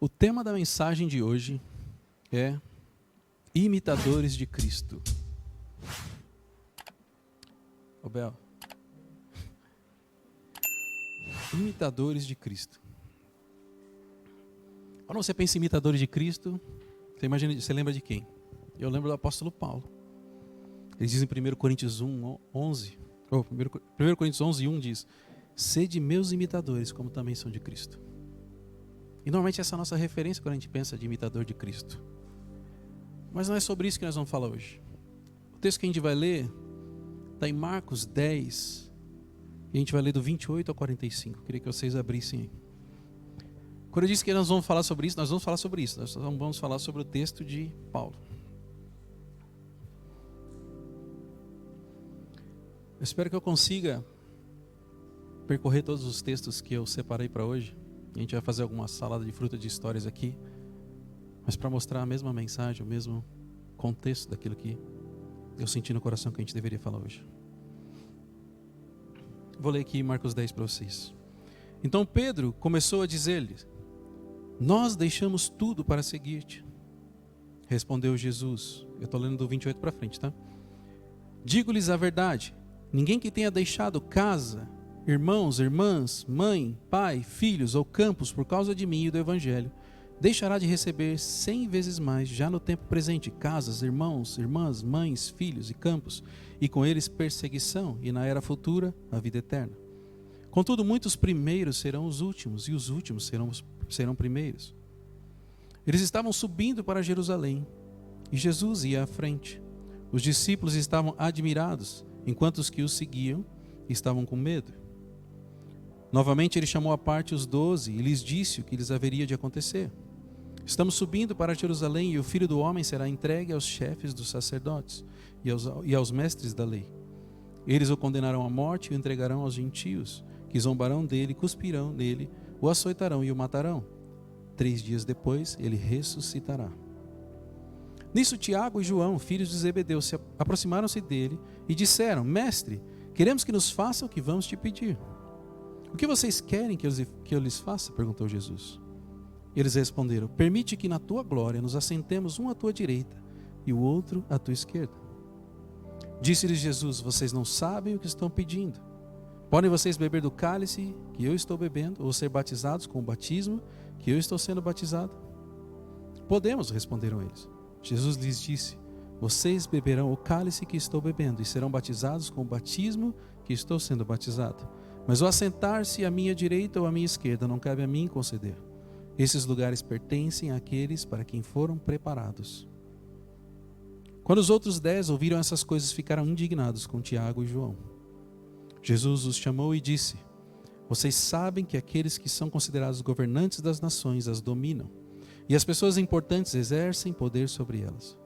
O tema da mensagem de hoje é imitadores de Cristo. Ô Bel. Imitadores de Cristo. Quando você pensa em imitadores de Cristo, você lembra de quem? Eu lembro do apóstolo Paulo. Ele diz em 1 Coríntios 11, 1 Coríntios 11, 1 diz: sede meus imitadores, como também são de Cristo. E normalmente essa é a nossa referência quando a gente pensa de imitador de Cristo. Mas não é sobre isso que nós vamos falar hoje. O texto que a gente vai ler está em Marcos 10, e a gente vai ler do 28 ao 45. Eu queria que vocês abrissem aí. Quando eu disse que nós vamos falar sobre isso, nós vamos falar sobre isso. Nós vamos falar sobre o texto de Paulo. Eu espero que eu consiga percorrer todos os textos que eu separei para hoje. A gente vai fazer alguma salada de fruta de histórias aqui, mas para mostrar a mesma mensagem, o mesmo contexto daquilo que eu senti no coração que a gente deveria falar hoje. Vou ler aqui Marcos 10 para vocês. Então Pedro começou a dizer-lhe: nós deixamos tudo para seguir-te. Respondeu Jesus. Eu estou lendo do 28 para frente, tá? Digo-lhes a verdade: ninguém que tenha deixado casa, irmãos, irmãs, mãe, pai, filhos ou campos por causa de mim e do Evangelho, deixará de receber 100 vezes mais já no tempo presente casas, irmãos, irmãs, mães, filhos e campos, e com eles perseguição, e na era futura a vida eterna. Contudo, muitos primeiros serão os últimos, e os últimos serão primeiros. Eles estavam subindo para Jerusalém, e Jesus ia à frente. Os discípulos estavam admirados, enquanto os que o seguiam estavam com medo. Novamente ele chamou à parte os 12 e lhes disse o que lhes haveria de acontecer. Estamos subindo para Jerusalém, e o Filho do Homem será entregue aos chefes dos sacerdotes e aos mestres da lei. Eles o condenarão à morte e o entregarão aos gentios, que zombarão dele, cuspirão nele, o açoitarão e o matarão. 3 dias depois ele ressuscitará. Nisso Tiago e João, filhos de Zebedeu, se aproximaram-se dele e disseram: Mestre, queremos que nos faça o que vamos te pedir. O que vocês querem que eu lhes faça? Perguntou Jesus. Eles responderam: permite que na tua glória nos assentemos um à tua direita e o outro à tua esquerda. Disse-lhes Jesus: vocês não sabem o que estão pedindo. Podem vocês beber do cálice que eu estou bebendo, ou ser batizados com o batismo que eu estou sendo batizado? Podemos, responderam eles. Jesus lhes disse: vocês beberão o cálice que estou bebendo e serão batizados com o batismo que estou sendo batizado. Mas o assentar-se à minha direita ou à minha esquerda não cabe a mim conceder. Esses lugares pertencem àqueles para quem foram preparados. Quando os outros 10 ouviram essas coisas, ficaram indignados com Tiago e João. Jesus os chamou e disse: vocês sabem que aqueles que são considerados governantes das nações as dominam, e as pessoas importantes exercem poder sobre elas.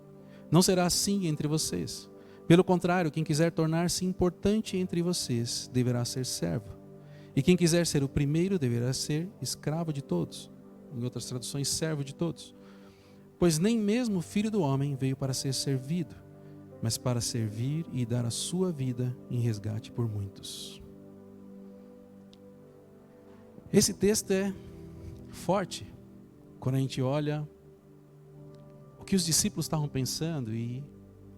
Não será assim entre vocês. Pelo contrário, quem quiser tornar-se importante entre vocês deverá ser servo. E quem quiser ser o primeiro deverá ser escravo de todos. Em outras traduções, servo de todos. Pois nem mesmo o Filho do Homem veio para ser servido, mas para servir e dar a sua vida em resgate por muitos. Esse texto é forte quando a gente olha o que os discípulos estavam pensando e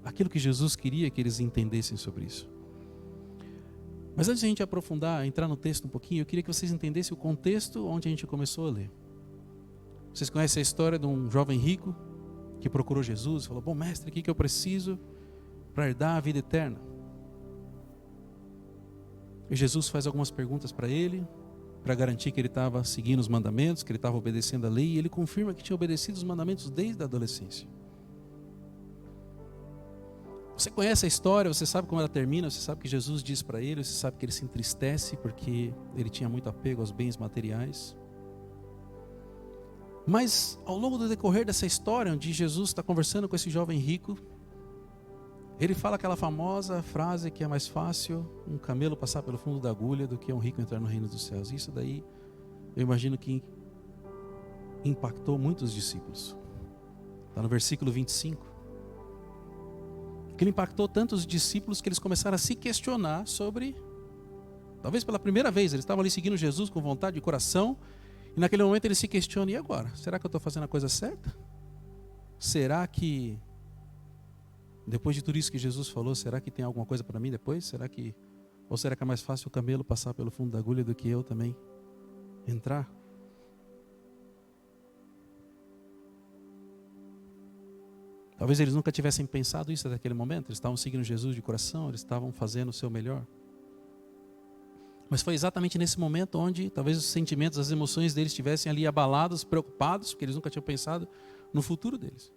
aquilo que Jesus queria que eles entendessem sobre isso. Mas antes de a gente aprofundar, entrar no texto um pouquinho, eu queria que vocês entendessem o contexto onde a gente começou a ler. Vocês conhecem a história de um jovem rico que procurou Jesus e falou: bom mestre, o que eu preciso para herdar a vida eterna? E Jesus faz algumas perguntas para ele, para garantir que ele estava seguindo os mandamentos, que ele estava obedecendo a lei, e ele confirma que tinha obedecido os mandamentos desde a adolescência. Você conhece a história, você sabe como ela termina, você sabe que Jesus diz para ele, você sabe que ele se entristece porque ele tinha muito apego aos bens materiais. Mas ao longo do decorrer dessa história, onde Jesus está conversando com esse jovem rico, ele fala aquela famosa frase que é mais fácil um camelo passar pelo fundo da agulha do que um rico entrar no reino dos céus. Isso daí, eu imagino que impactou muitos discípulos. Está no versículo 25. Que ele impactou tanto os discípulos que eles começaram a se questionar sobre, talvez pela primeira vez, eles estavam ali seguindo Jesus com vontade de coração, E naquele momento ele se questiona, e agora? Será que eu estou fazendo a coisa certa? Será que, depois de tudo isso que Jesus falou, será que tem alguma coisa para mim depois? Ou será que é mais fácil o camelo passar pelo fundo da agulha do que eu também entrar? Talvez eles nunca tivessem pensado isso naquele momento. Eles estavam seguindo Jesus de coração, eles estavam fazendo o seu melhor. Mas foi exatamente nesse momento onde talvez os sentimentos, as emoções deles estivessem ali abalados, preocupados, porque eles nunca tinham pensado no futuro deles.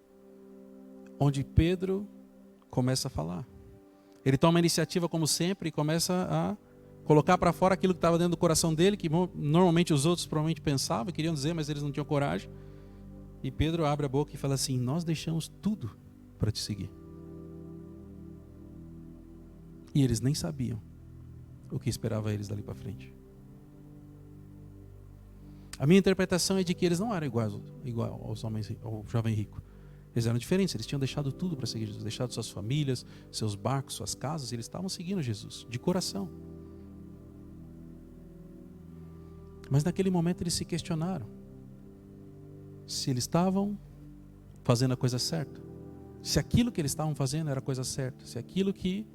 Onde Pedro começa a falar. Ele toma a iniciativa como sempre e começa a colocar para fora aquilo que estava dentro do coração dele, que normalmente os outros provavelmente pensavam, queriam dizer, mas eles não tinham coragem. E Pedro abre a boca e fala assim: nós deixamos tudo para te seguir. E eles nem sabiam o que esperava eles dali para frente. A minha interpretação é de que eles não eram igual aos homens, ao jovem rico. Eles eram diferentes, eles tinham deixado tudo para seguir Jesus, deixado suas famílias, seus barcos, suas casas, e eles estavam seguindo Jesus, de coração. Mas naquele momento eles se questionaram se eles estavam fazendo a coisa certa, se aquilo que eles estavam fazendo era a coisa certa, se aquilo que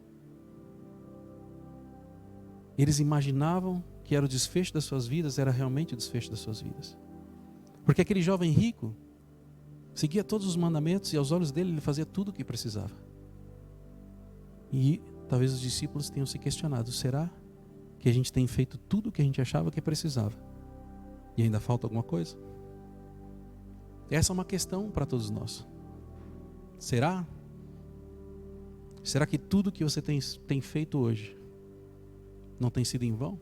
eles imaginavam que era o desfecho das suas vidas era realmente o desfecho das suas vidas. Porque aquele jovem rico seguia todos os mandamentos e aos olhos dele ele fazia tudo o que precisava. E talvez os discípulos tenham se questionado: será que a gente tem feito tudo o que a gente achava que precisava e ainda falta alguma coisa? Essa é uma questão para todos nós. Será? Será que tudo que você tem feito hoje não tem sido em vão?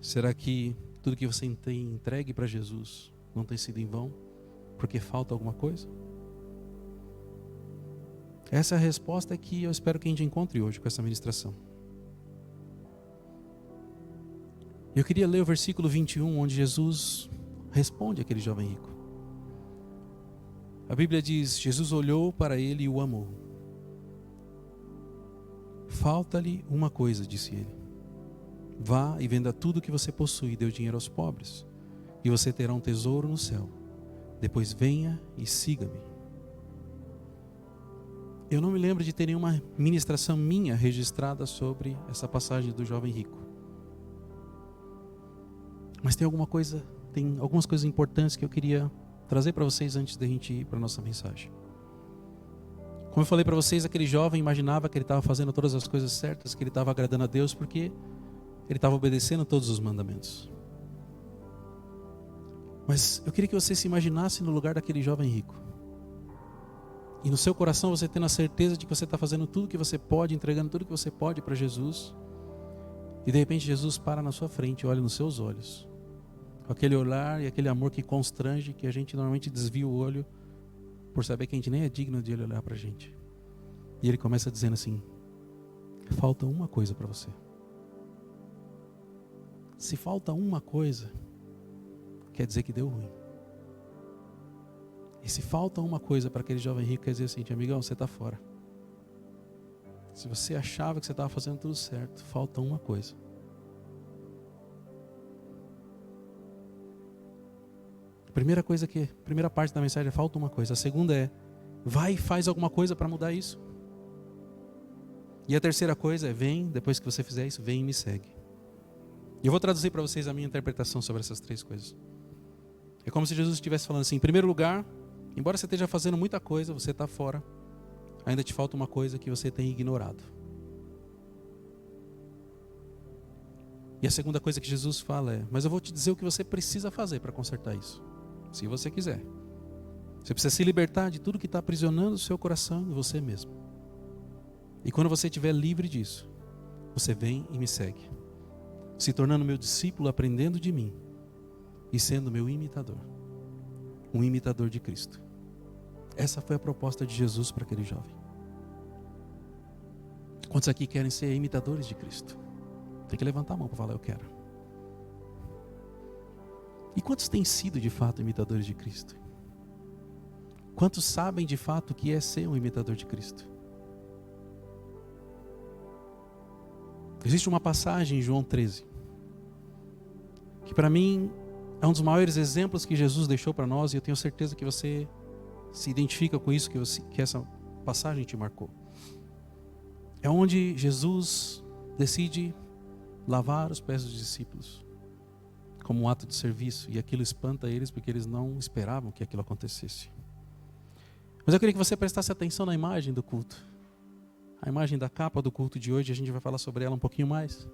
Será que tudo que você tem entregue para Jesus não tem sido em vão? Porque falta alguma coisa? Essa é a resposta que eu espero que a gente encontre hoje com essa ministração. Eu queria ler o versículo 21, onde Jesus responde àquele jovem rico. A Bíblia diz: Jesus olhou para ele e o amou. Falta-lhe uma coisa, disse ele. Vá e venda tudo que você possui e dê o dinheiro aos pobres, e você terá um tesouro no céu. Depois venha e siga-me. Eu não me lembro de ter nenhuma ministração minha registrada sobre essa passagem do jovem rico. Mas tem algumas coisas importantes que eu queria trazer para vocês antes da gente ir para a nossa mensagem. Como eu falei para vocês, aquele jovem imaginava que ele estava fazendo todas as coisas certas, que ele estava agradando a Deus porque ele estava obedecendo todos os mandamentos. Mas eu queria que você se imaginasse no lugar daquele jovem rico. E no seu coração você tendo a certeza de que você está fazendo tudo que você pode, entregando tudo que você pode para Jesus. E de repente Jesus para na sua frente, olha nos seus olhos, com aquele olhar e aquele amor que constrange, que a gente normalmente desvia o olho por saber que a gente nem é digno de ele olhar para a gente. E ele começa dizendo assim: falta uma coisa para você. Se falta uma coisa, quer dizer que deu ruim. E se falta uma coisa para aquele jovem rico, quer dizer assim: amigão, você está fora. Se você achava que você estava fazendo tudo certo, falta uma coisa. Primeira parte da mensagem é: falta uma coisa. A segunda é: vai e faz alguma coisa para mudar isso. E a terceira coisa é: vem, depois que você fizer isso, vem e me segue. E eu vou traduzir para vocês a minha interpretação sobre essas três coisas. É como se Jesus estivesse falando assim: em primeiro lugar, embora você esteja fazendo muita coisa, você está fora, ainda te falta uma coisa que você tem ignorado. E a segunda coisa que Jesus fala é: mas eu vou te dizer o que você precisa fazer para consertar isso. Se você quiser. Você precisa se libertar de tudo que está aprisionando o seu coração e você mesmo. E quando você estiver livre disso, você vem e me segue, se tornando meu discípulo, aprendendo de mim e sendo meu imitador. Um imitador de Cristo. Essa foi a proposta de Jesus para aquele jovem. Quantos aqui querem ser imitadores de Cristo? Tem que levantar a mão para falar: eu quero. E quantos têm sido de fato imitadores de Cristo? Quantos sabem de fato o que é ser um imitador de Cristo? Existe uma passagem em João 13 que para mim É um dos maiores exemplos que Jesus deixou para nós, e eu tenho certeza que você se identifica com isso, que essa passagem te marcou. É onde Jesus decide lavar os pés dos discípulos, como um ato de serviço, e aquilo espanta eles, porque eles não esperavam que aquilo acontecesse. Mas eu queria que você prestasse atenção na imagem do culto. A imagem da capa do culto de hoje, a gente vai falar sobre ela um pouquinho mais.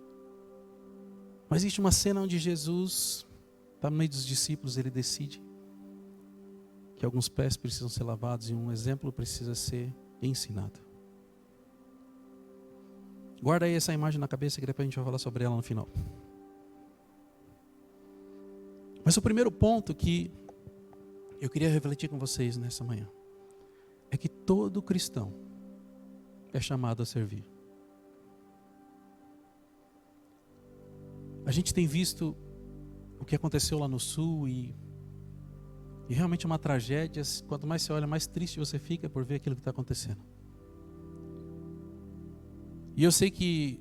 Mas existe uma cena onde Jesus está no meio dos discípulos, ele decide que alguns pés precisam ser lavados e um exemplo precisa ser ensinado. Guarda aí essa imagem na cabeça que depois a gente vai falar sobre ela no final. Mas o primeiro ponto que eu queria refletir com vocês nessa manhã é que todo cristão é chamado a servir. A gente tem visto o que aconteceu lá no sul e realmente é uma tragédia. Quanto mais você olha, mais triste você fica por ver aquilo que está acontecendo. E eu sei que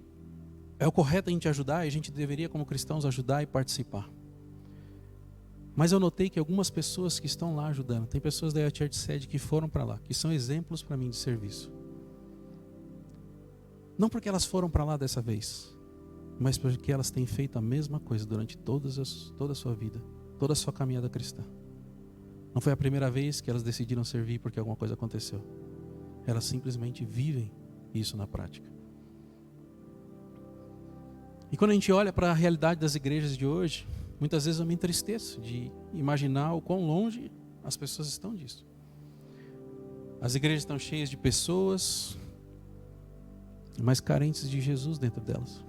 é o correto a gente ajudar, e a gente deveria como cristãos ajudar e participar. Mas eu notei que algumas pessoas que estão lá ajudando, tem pessoas da Church Sede que foram para lá, que são exemplos para mim de serviço. Não porque elas foram para lá dessa vez, mas porque elas têm feito a mesma coisa durante toda a sua vida, toda a sua caminhada cristã. Não foi a primeira vez que elas decidiram servir porque alguma coisa aconteceu. Elas simplesmente vivem isso na prática. E quando a gente olha para a realidade das igrejas de hoje, muitas vezes eu me entristeço de imaginar o quão longe as pessoas estão disso. As igrejas estão cheias de pessoas, mas carentes de Jesus dentro delas.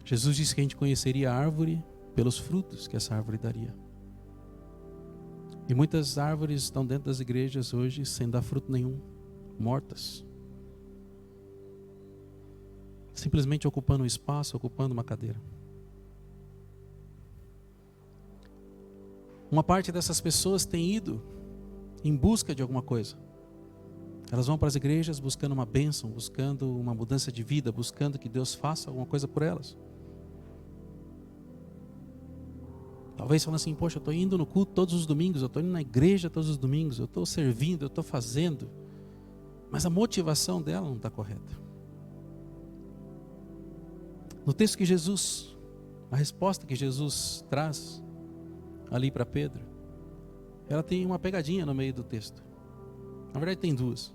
Jesus disse que a gente conheceria a árvore pelos frutos que essa árvore daria. E muitas árvores estão dentro das igrejas hoje sem dar fruto nenhum, mortas. Simplesmente ocupando um espaço, ocupando uma cadeira. Uma parte dessas pessoas tem ido em busca de alguma coisa. Elas vão para as igrejas buscando uma bênção, buscando uma mudança de vida, buscando que Deus faça alguma coisa por elas. Talvez falando assim, poxa, eu estou indo no culto todos os domingos, eu estou indo na igreja todos os domingos, eu estou servindo, eu estou fazendo. Mas a motivação dela não está correta. No texto que Jesus, a resposta que Jesus traz ali para Pedro, ela tem uma pegadinha no meio do texto. Na verdade tem duas.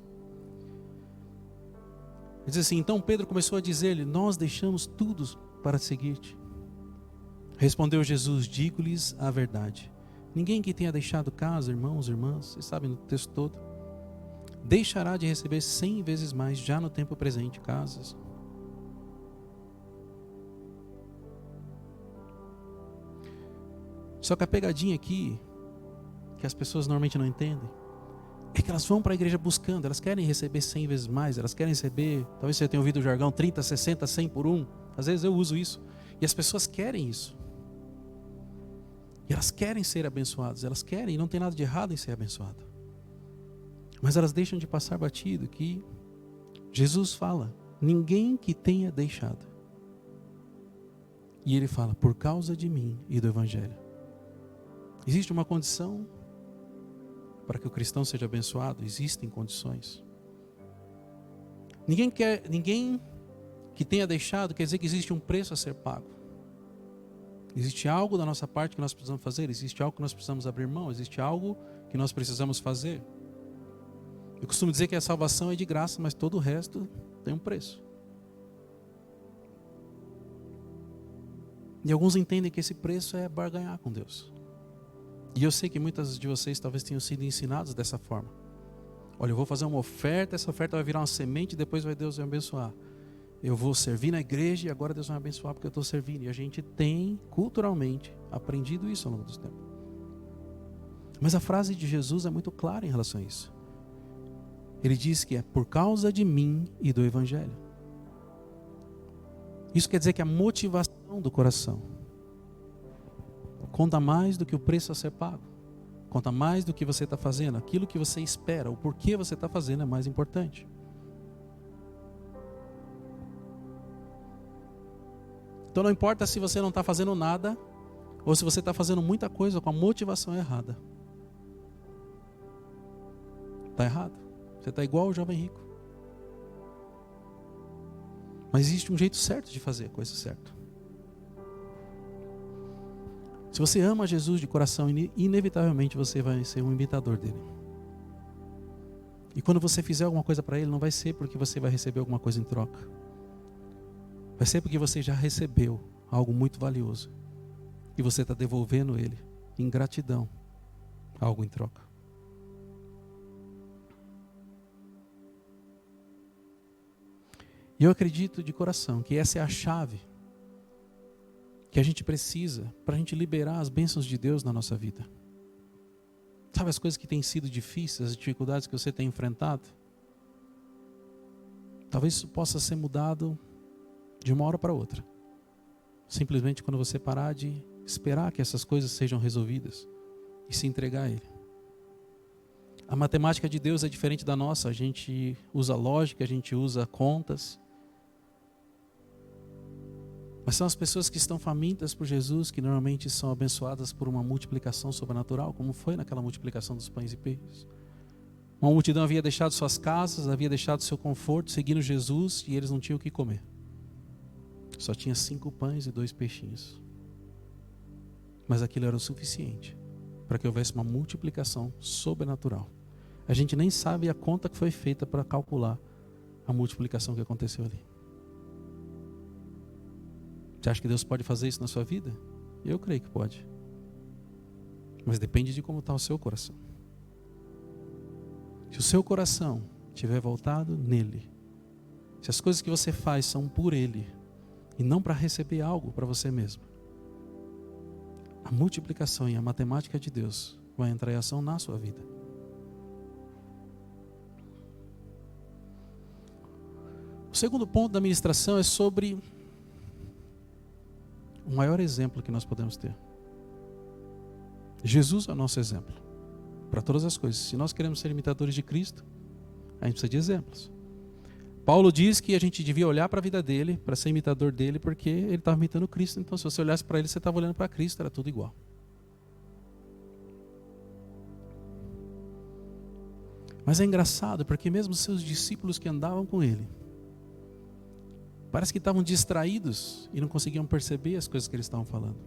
Ele diz assim, então Pedro começou a dizer-lhe, nós deixamos tudo para seguir-te. Respondeu Jesus, digo-lhes a verdade. Ninguém que tenha deixado casa, irmãos, irmãs, vocês sabem no texto todo, deixará de receber 100 vezes mais já no tempo presente, casas. Só que a pegadinha aqui, que as pessoas normalmente não entendem, é que elas vão para a igreja buscando, elas querem receber 100 vezes mais, elas querem receber, talvez você tenha ouvido o jargão 30, 60, 100 por um, às vezes eu uso isso, e as pessoas querem isso, e elas querem ser abençoadas, elas querem, e não tem nada de errado em ser abençoado, mas elas deixam de passar batido que Jesus fala, ninguém que tenha deixado, e ele fala, por causa de mim e do Evangelho. Existe uma condição para que o cristão seja abençoado? Existem condições. Ninguém que tenha deixado quer dizer que existe um preço a ser pago. Existe algo da nossa parte que nós precisamos fazer, existe algo que nós precisamos abrir mão, existe algo que nós precisamos fazer. Eu costumo dizer que a salvação é de graça, mas todo o resto tem um preço. E alguns entendem que esse preço é barganhar com Deus. E eu sei que muitas de vocês talvez tenham sido ensinados dessa forma. Olha, eu vou fazer uma oferta, essa oferta vai virar uma semente e depois Deus vai abençoar. Eu vou servir na igreja e agora Deus vai abençoar porque eu estou servindo. E a gente tem, culturalmente, aprendido isso ao longo dos tempos. Mas a frase de Jesus é muito clara em relação a isso. Ele diz que é por causa de mim e do Evangelho. Isso quer dizer que a motivação do coração conta mais do que o preço a ser pago. Conta mais do que você está fazendo. Aquilo que você espera, o porquê você está fazendo é mais importante. Então Então não importa se você não está fazendo nada, ou se você está fazendo muita coisa com a motivação errada. Está errado. Você está igual o jovem rico. Mas existe um jeito certo de fazer a coisa certa. Se você ama Jesus de coração, inevitavelmente você vai ser um imitador dele. E quando você fizer alguma coisa para ele, não vai ser porque você vai receber alguma coisa em troca. Vai ser porque você já recebeu algo muito valioso. E você está devolvendo ele em gratidão, algo em troca. E eu acredito de coração que essa é a chave que a gente precisa para a gente liberar as bênçãos de Deus na nossa vida. Sabe as coisas que têm sido difíceis, as dificuldades que você tem enfrentado? Talvez isso possa ser mudado de uma hora para outra. Simplesmente quando você parar de esperar que essas coisas sejam resolvidas e se entregar a Ele. A matemática de Deus é diferente da nossa. A gente usa lógica, a gente usa contas. Mas são as pessoas que estão famintas por Jesus que normalmente são abençoadas por uma multiplicação sobrenatural, como foi naquela multiplicação dos pães e peixes. Uma multidão havia deixado suas casas, havia deixado seu conforto, seguindo Jesus, e eles não tinham o que comer. Só tinha 5 pães e 2 peixinhos. Mas aquilo era o suficiente para que houvesse uma multiplicação sobrenatural. A gente nem sabe a conta que foi feita para calcular a multiplicação que aconteceu ali. Você acha que Deus pode fazer isso na sua vida? Eu creio que pode. Mas depende de como está o seu coração. Se o seu coração estiver voltado nele, se as coisas que você faz são por Ele e não para receber algo para você mesmo, a multiplicação e a matemática de Deus vai entrar em ação na sua vida. O segundo ponto da ministração é sobre o maior exemplo que nós podemos ter. Jesus é o nosso exemplo para todas as coisas. Se nós queremos ser imitadores de Cristo, a gente precisa de exemplos. Paulo diz que a gente devia olhar para a vida dele, para ser imitador dele, porque ele estava imitando Cristo. Então se você olhasse para ele, você estava olhando para Cristo, era tudo igual. Mas é engraçado, porque mesmo seus discípulos que andavam com ele, parece que estavam distraídos e não conseguiam perceber as coisas que eles estavam falando.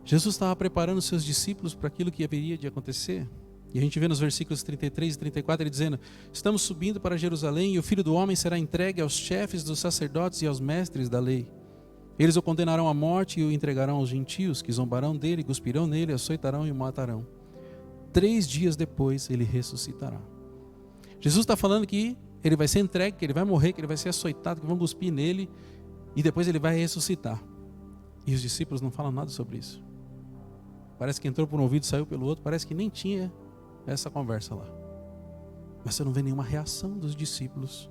Jesus estava preparando os seus discípulos para aquilo que haveria de acontecer. E a gente vê nos versículos 33 e 34 ele dizendo: estamos subindo para Jerusalém e o Filho do Homem será entregue aos chefes dos sacerdotes e aos mestres da lei. Eles o condenarão à morte e o entregarão aos gentios, que zombarão dele, cuspirão nele, açoitarão e o matarão. 3 dias depois ele ressuscitará. Jesus está falando que ele vai ser entregue, que ele vai morrer, que ele vai ser açoitado, que vão cuspir nele e depois ele vai ressuscitar. E os discípulos não falam nada sobre isso. Parece que entrou por um ouvido e saiu pelo outro, parece que nem tinha essa conversa lá. Mas você não vê nenhuma reação dos discípulos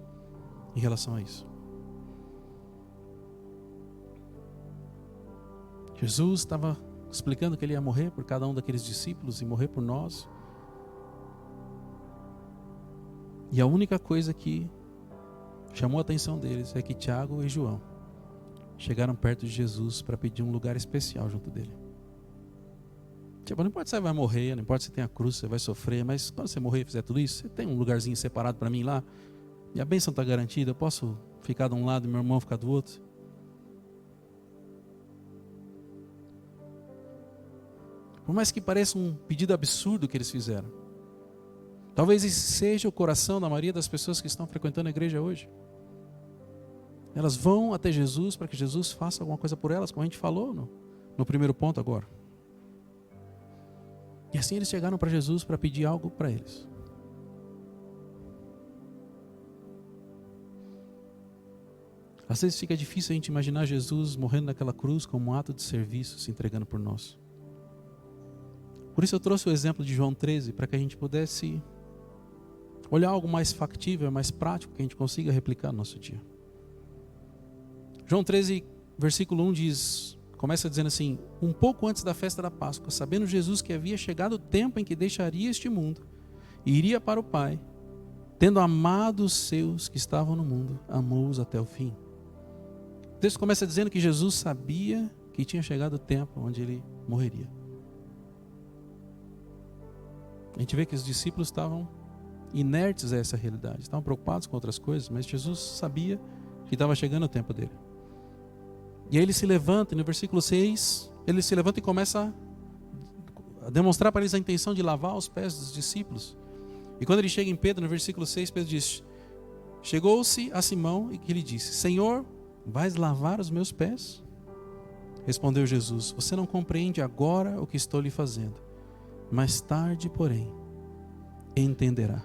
em relação a isso. Jesus estava explicando que ele ia morrer por cada um daqueles discípulos e morrer por nós. E a única coisa que chamou a atenção deles é que Tiago e João chegaram perto de Jesus para pedir um lugar especial junto dele. Tipo, não importa se você vai morrer, não importa se tem a cruz, você vai sofrer, mas quando você morrer e fizer tudo isso, você tem um lugarzinho separado para mim lá, e a bênção está garantida, eu posso ficar de um lado e meu irmão ficar do outro. Por mais que pareça um pedido absurdo que eles fizeram, talvez esse seja o coração da maioria das pessoas que estão frequentando a igreja hoje. Elas vão até Jesus para que Jesus faça alguma coisa por elas, como a gente falou no primeiro ponto agora. E assim eles chegaram para Jesus para pedir algo para eles. Às vezes fica difícil a gente imaginar Jesus morrendo naquela cruz como um ato de serviço, se entregando por nós. Por isso eu trouxe o exemplo de João 13, para que a gente pudesse olhar algo mais factível, mais prático, que a gente consiga replicar no nosso dia. João 13, versículo 1 diz, começa dizendo assim: um pouco antes da festa da Páscoa, sabendo Jesus que havia chegado o tempo em que deixaria este mundo e iria para o Pai, tendo amado os seus que estavam no mundo, amou-os até o fim. texto começa dizendo que Jesus sabia que tinha chegado o tempo onde ele morreria. A gente vê que os discípulos estavam inertes a essa realidade, estavam preocupados com outras coisas, mas Jesus sabia que estava chegando o tempo dele. E aí ele se levanta, e no versículo 6, ele se levanta e começa a demonstrar para eles a intenção de lavar os pés dos discípulos. E quando ele chega em Pedro, no versículo 6, Pedro diz: chegou-se a Simão e que lhe disse: Senhor, vais lavar os meus pés? Respondeu Jesus: você não compreende agora o que estou lhe fazendo, mais tarde, porém, entenderá.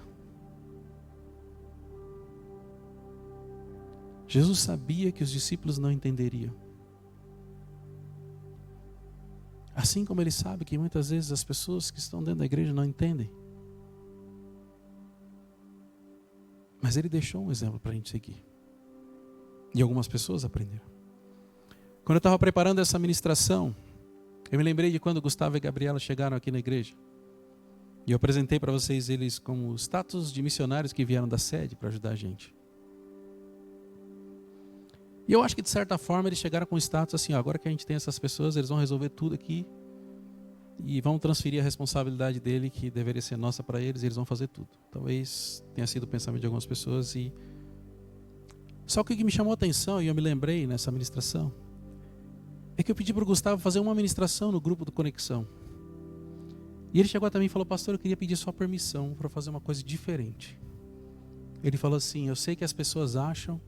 Jesus sabia que os discípulos não entenderiam. Assim como ele sabe que muitas vezes as pessoas que estão dentro da igreja não entendem. Mas ele deixou um exemplo para a gente seguir. E algumas pessoas aprenderam. Quando eu estava preparando essa ministração, eu me lembrei de quando Gustavo e Gabriela chegaram aqui na igreja. E eu apresentei para vocês eles como status de missionários que vieram da sede para ajudar a gente. E eu acho que de certa forma eles chegaram com status assim: ó, agora que a gente tem essas pessoas, eles vão resolver tudo aqui. E vão transferir a responsabilidade dele, que deveria ser nossa, para eles, e eles vão fazer tudo. Talvez tenha sido o pensamento de algumas pessoas. Só que o que me chamou a atenção, e eu me lembrei nessa ministração, é que eu pedi para o Gustavo fazer uma ministração no grupo do Conexão. E ele chegou até mim e falou: pastor, eu queria pedir sua permissão para fazer uma coisa diferente. Ele falou assim: eu sei que as pessoas acham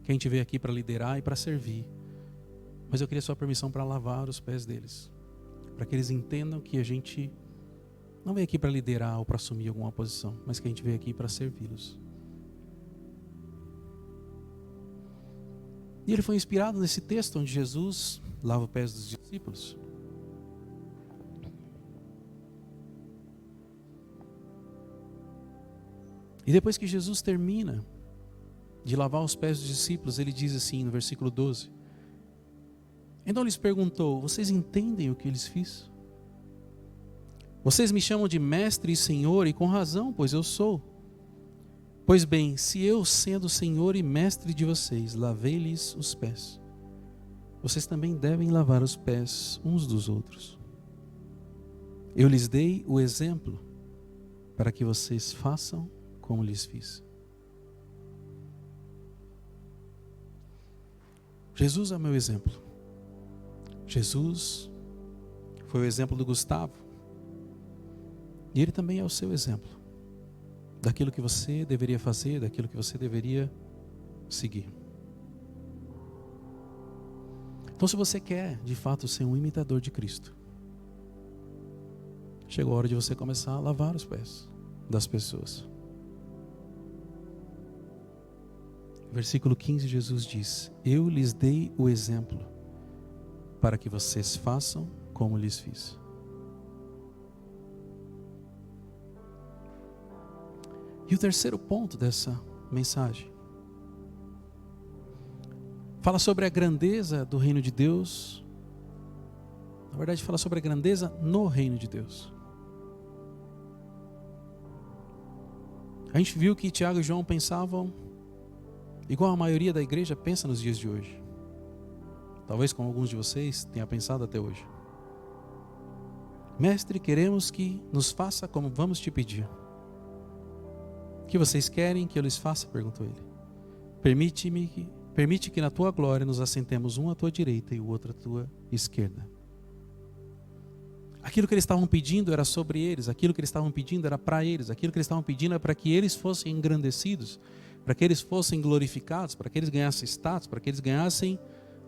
que a gente veio aqui para liderar e para servir, mas eu queria sua permissão para lavar os pés deles, para que eles entendam que a gente não veio aqui para liderar ou para assumir alguma posição, mas que a gente veio aqui para servi-los. E ele foi inspirado nesse texto onde Jesus lava os pés dos discípulos. E depois que Jesus termina de lavar os pés dos discípulos, ele diz assim no versículo 12: então lhes perguntou: vocês entendem o que lhes fiz? Vocês me chamam de mestre e senhor, e com razão, pois eu sou. Pois bem, se eu, sendo senhor e mestre de vocês, lavei-lhes os pés, vocês também devem lavar os pés uns dos outros. Eu lhes dei o exemplo para que vocês façam como lhes fiz. Jesus é o meu exemplo. Jesus foi o exemplo do Gustavo. E ele também é o seu exemplo. Daquilo que você deveria fazer, daquilo que você deveria seguir. Então, se você quer, de fato, ser um imitador de Cristo, chegou a hora de você começar a lavar os pés das pessoas. Versículo 15, Jesus diz: eu lhes dei o exemplo para que vocês façam como lhes fiz. E o terceiro ponto dessa mensagem fala sobre a grandeza do reino de Deus. Na verdade, fala sobre a grandeza no reino de Deus. A gente viu que Tiago e João pensavam igual a maioria da igreja pensa nos dias de hoje. Talvez como alguns de vocês tenham pensado até hoje. Mestre, queremos que nos faça como vamos te pedir. O que vocês querem que eu lhes faça? Perguntou ele. Permite que na tua glória nos assentemos um à tua direita e o outro à tua esquerda. Aquilo que eles estavam pedindo era sobre eles, aquilo que eles estavam pedindo era para eles, aquilo que eles estavam pedindo era para que eles fossem engrandecidos, para que eles fossem glorificados, para que eles ganhassem status, para que eles ganhassem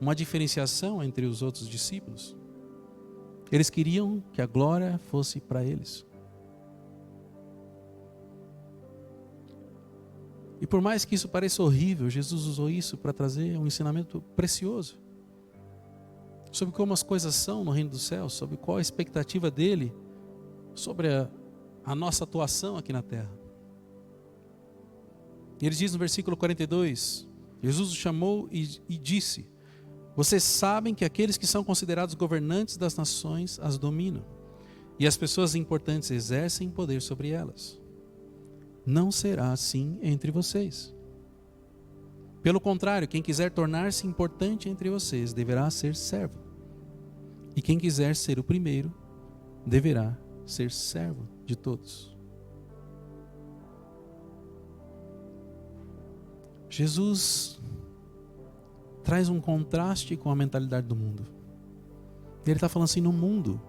uma diferenciação entre os outros discípulos. Eles queriam que a glória fosse para eles. E por mais que isso pareça horrível, Jesus usou isso para trazer um ensinamento precioso sobre como as coisas são no reino dos céus, sobre qual a expectativa dele sobre a nossa atuação aqui na terra. E ele diz no versículo 42, Jesus o chamou e disse: vocês sabem que aqueles que são considerados governantes das nações as dominam, e as pessoas importantes exercem poder sobre elas. Não será assim entre vocês. Pelo contrário, quem quiser tornar-se importante entre vocês deverá ser servo. E quem quiser ser o primeiro deverá ser servo de todos. Jesus traz um contraste com a mentalidade do mundo. Ele está falando assim, no mundo,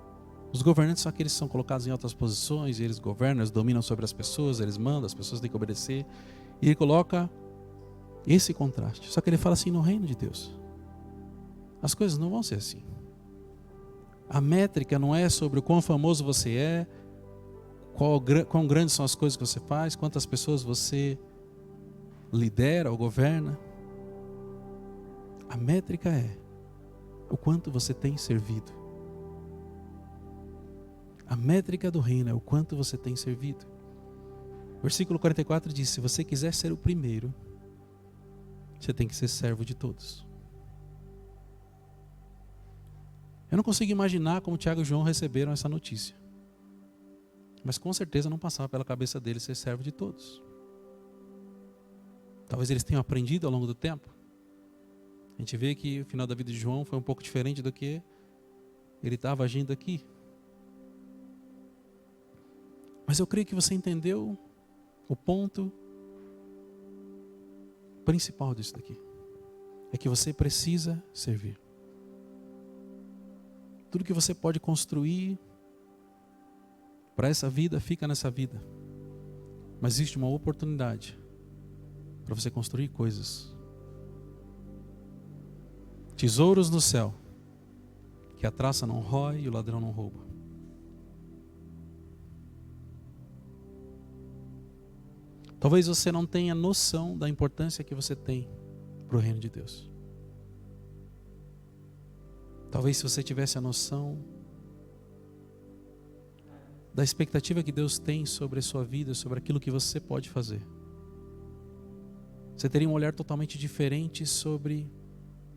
os governantes são aqueles que são colocados em altas posições, e eles governam, eles dominam sobre as pessoas, eles mandam, as pessoas têm que obedecer. E ele coloca esse contraste. Só que ele fala assim, no reino de Deus, as coisas não vão ser assim. A métrica não é sobre o quão famoso você é, quão grandes são as coisas que você faz, quantas pessoas você lidera ou governa. A métrica é o quanto você tem servido. A métrica do reino é o quanto você tem servido. Versículo 44 diz, se você quiser ser o primeiro, você tem que ser servo de todos. Eu não consigo imaginar como Tiago e João receberam essa notícia. Mas com certeza não passava pela cabeça deles ser servo de todos. Talvez eles tenham aprendido ao longo do tempo. A gente vê que o final da vida de João foi um pouco diferente do que ele estava agindo aqui. Mas eu creio que você entendeu o ponto principal disso daqui. É que você precisa servir. Tudo que você pode construir para essa vida, fica nessa vida. Mas existe uma oportunidade para você construir coisas. Tesouros no céu, que a traça não rói e o ladrão não rouba. Talvez você não tenha noção da importância que você tem para o reino de Deus. Talvez se você tivesse a noção da expectativa que Deus tem sobre a sua vida, sobre aquilo que você pode fazer, você teria um olhar totalmente diferente sobre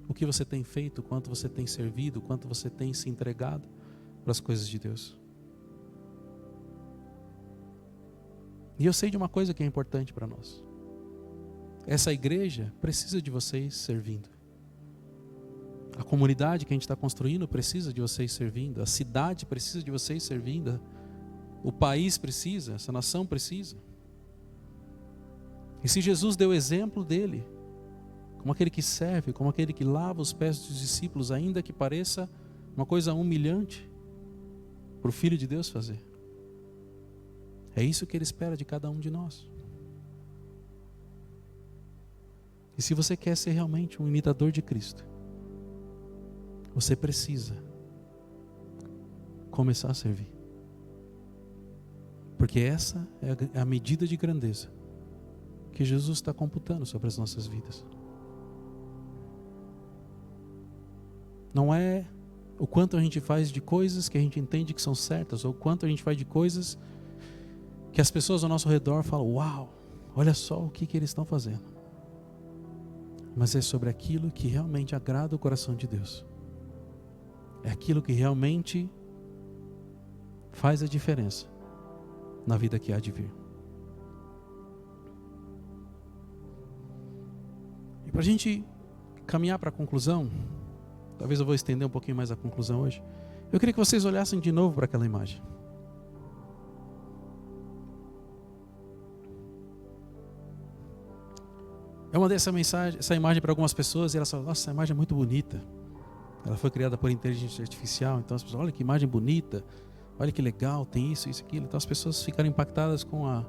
o que você tem feito, quanto você tem servido, quanto você tem se entregado para as coisas de Deus. E eu sei de uma coisa que é importante para nós. Essa igreja precisa de vocês servindo. A comunidade que a gente está construindo precisa de vocês servindo. A cidade precisa de vocês servindo. O país precisa, essa nação precisa. E se Jesus deu exemplo dele, como aquele que serve, como aquele que lava os pés dos discípulos, ainda que pareça uma coisa humilhante para o Filho de Deus fazer. É isso que Ele espera de cada um de nós. E se você quer ser realmente um imitador de Cristo, você precisa começar a servir. Porque essa é a medida de grandeza que Jesus está computando sobre as nossas vidas. Não é o quanto a gente faz de coisas que a gente entende que são certas, ou o quanto a gente faz de coisas que as pessoas ao nosso redor falam, uau, olha só o que eles estão fazendo. Mas é sobre aquilo que realmente agrada o coração de Deus. É aquilo que realmente faz a diferença na vida que há de vir. E para a gente caminhar para a conclusão, talvez eu vou estender um pouquinho mais a conclusão hoje. Eu queria que vocês olhassem de novo para aquela imagem. Eu mandei essa imagem para algumas pessoas e elas falaram, nossa, essa imagem é muito bonita. Ela foi criada por inteligência artificial, então as pessoas, olha que imagem bonita, olha que legal, tem isso, isso, aquilo. Então as pessoas ficaram impactadas com a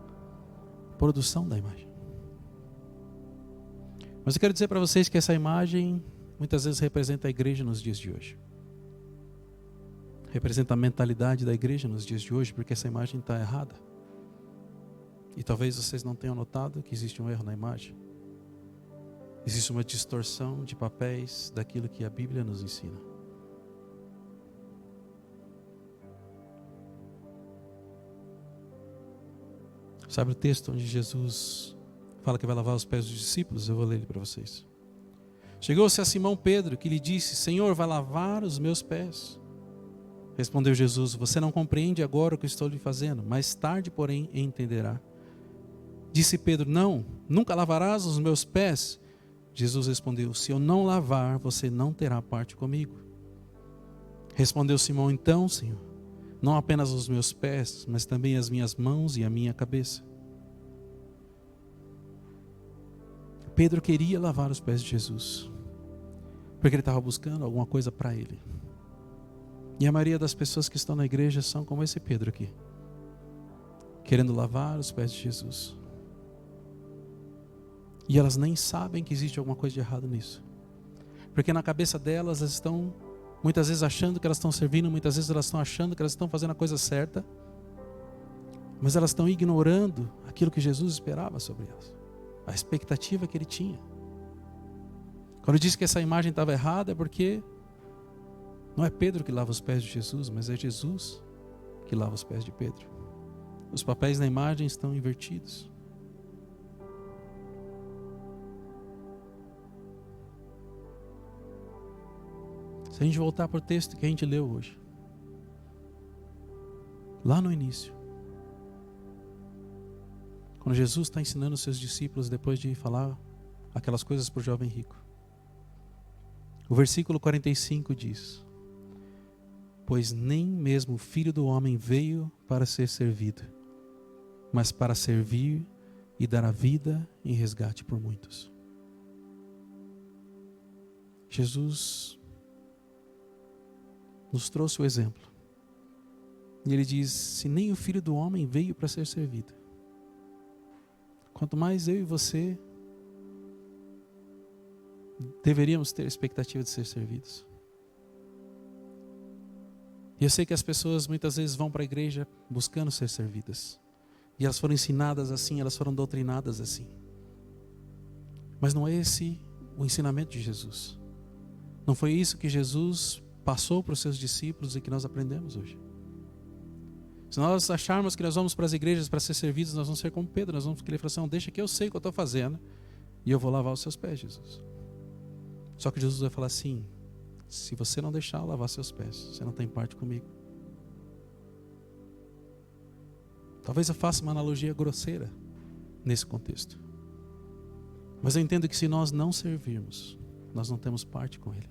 produção da imagem. Mas eu quero dizer para vocês que essa imagem muitas vezes representa a igreja nos dias de hoje. Representa a mentalidade da igreja nos dias de hoje, porque essa imagem está errada. E talvez vocês não tenham notado que existe um erro na imagem. Existe uma distorção de papéis daquilo que a Bíblia nos ensina. Sabe o texto onde Jesus fala que vai lavar os pés dos discípulos? Eu vou ler ele para vocês. Chegou-se a Simão Pedro, que lhe disse, Senhor, vai lavar os meus pés. Respondeu Jesus, você não compreende agora o que estou lhe fazendo, mais tarde, porém, entenderá. Disse Pedro, não, nunca lavarás os meus pés. Jesus respondeu: se eu não lavar, você não terá parte comigo. Respondeu Simão: então, Senhor, não apenas os meus pés, mas também as minhas mãos e a minha cabeça. Pedro queria lavar os pés de Jesus, porque ele estava buscando alguma coisa para ele. E a maioria das pessoas que estão na igreja são como esse Pedro aqui, querendo lavar os pés de Jesus. E elas nem sabem que existe alguma coisa de errado nisso, porque na cabeça delas elas estão muitas vezes achando que elas estão servindo, muitas vezes elas estão achando que elas estão fazendo a coisa certa, mas elas estão ignorando aquilo que Jesus esperava sobre elas, a expectativa que ele tinha. Quando eu disse que essa imagem estava errada, é porque não é Pedro que lava os pés de Jesus, mas é Jesus que lava os pés de Pedro. Os papéis na imagem estão invertidos. Se a gente voltar para o texto que a gente leu hoje, lá no início, quando Jesus está ensinando os seus discípulos depois de falar aquelas coisas para o jovem rico, o versículo 45 diz: pois nem mesmo o Filho do Homem veio para ser servido, mas para servir e dar a vida em resgate por muitos. Jesus nos trouxe o exemplo. E ele diz: se nem o Filho do Homem veio para ser servido, quanto mais eu e você deveríamos ter a expectativa de ser servidos. E eu sei que as pessoas muitas vezes vão para a igreja buscando ser servidas. E elas foram ensinadas assim, elas foram doutrinadas assim. Mas não é esse o ensinamento de Jesus. Não foi isso que Jesus passou para os seus discípulos e que nós aprendemos hoje. Se nós acharmos que nós vamos para as igrejas para ser servidos, nós vamos ser como Pedro, nós vamos querer falar assim: deixa que eu sei o que eu estou fazendo e eu vou lavar os seus pés, Jesus. Só que Jesus vai falar assim: se você não deixar eu lavar seus pés, você não tem parte comigo. Talvez eu faça uma analogia grosseira nesse contexto, mas eu entendo que se nós não servirmos, nós não temos parte com Ele.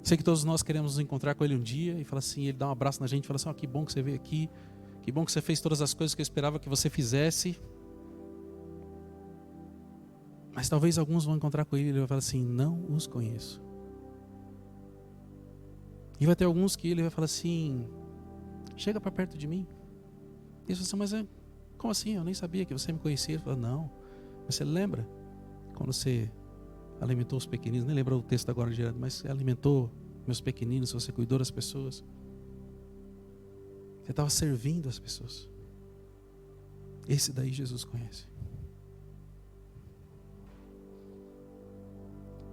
Sei que todos nós queremos nos encontrar com Ele um dia e falar assim, Ele dá um abraço na gente e fala assim: oh, que bom que você veio aqui, que bom que você fez todas as coisas que eu esperava que você fizesse. Mas talvez alguns vão encontrar com Ele e Ele vai falar assim: não os conheço. E vai ter alguns que Ele vai falar assim: chega para perto de mim. E você fala assim: mas como assim? Eu nem sabia que você me conhecia. Ele fala: não, mas você lembra quando você alimentou os pequeninos? Nem lembro o texto agora direto, mas você alimentou meus pequeninos, você cuidou das pessoas, você estava servindo as pessoas. Esse daí Jesus conhece.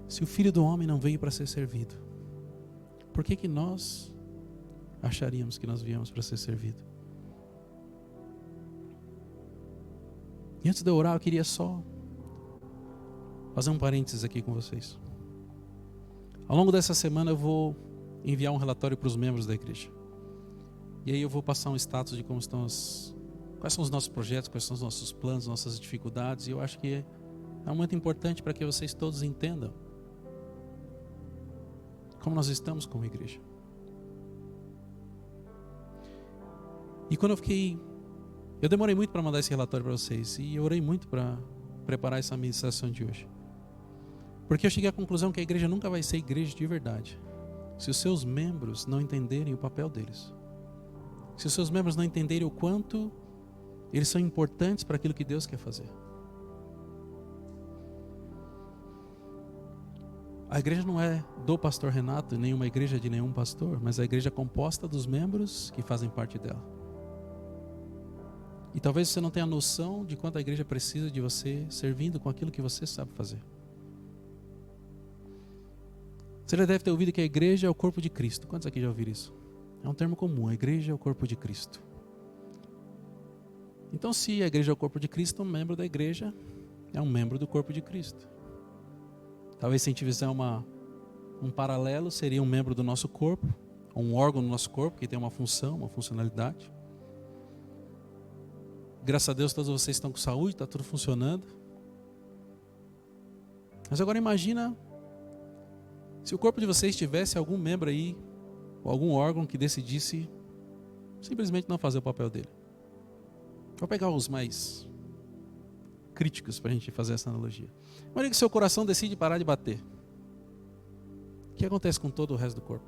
Se o Filho do Homem não veio para ser servido, por que nós acharíamos que nós viemos para ser servido? E antes de eu orar, eu queria só fazer um parênteses aqui com vocês. Ao longo dessa semana eu vou enviar um relatório para os membros da igreja. E aí eu vou passar um status de como estão quais são os nossos projetos, quais são os nossos planos, nossas dificuldades. E eu acho que é muito importante para que vocês todos entendam como nós estamos como igreja. E quando eu demorei muito para mandar esse relatório para vocês, e eu orei muito para preparar essa ministração de hoje, porque eu cheguei à conclusão que a igreja nunca vai ser igreja de verdade se os seus membros não entenderem o papel deles, se os seus membros não entenderem o quanto eles são importantes para aquilo que Deus quer fazer. A igreja não é do pastor Renato, nem uma igreja de nenhum pastor, mas a igreja é composta dos membros que fazem parte dela. E talvez você não tenha noção de quanto a igreja precisa de você servindo com aquilo que você sabe fazer. Você já deve ter ouvido que a igreja é o corpo de Cristo. Quantos aqui já ouviram isso? É um termo comum, a igreja é o corpo de Cristo. Então, se a igreja é o corpo de Cristo, um membro da igreja é um membro do corpo de Cristo. Talvez se a gente fizer um paralelo, seria um membro do nosso corpo, ou um órgão do nosso corpo que tem uma função, uma funcionalidade. Graças a Deus todos vocês estão com saúde, está tudo funcionando. Mas agora imagina se o corpo de vocês tivesse algum membro aí, ou algum órgão que decidisse simplesmente não fazer o papel dele. Vou pegar os mais críticos para a gente fazer essa analogia. Imagina que seu coração decide parar de bater. O que acontece com todo o resto do corpo?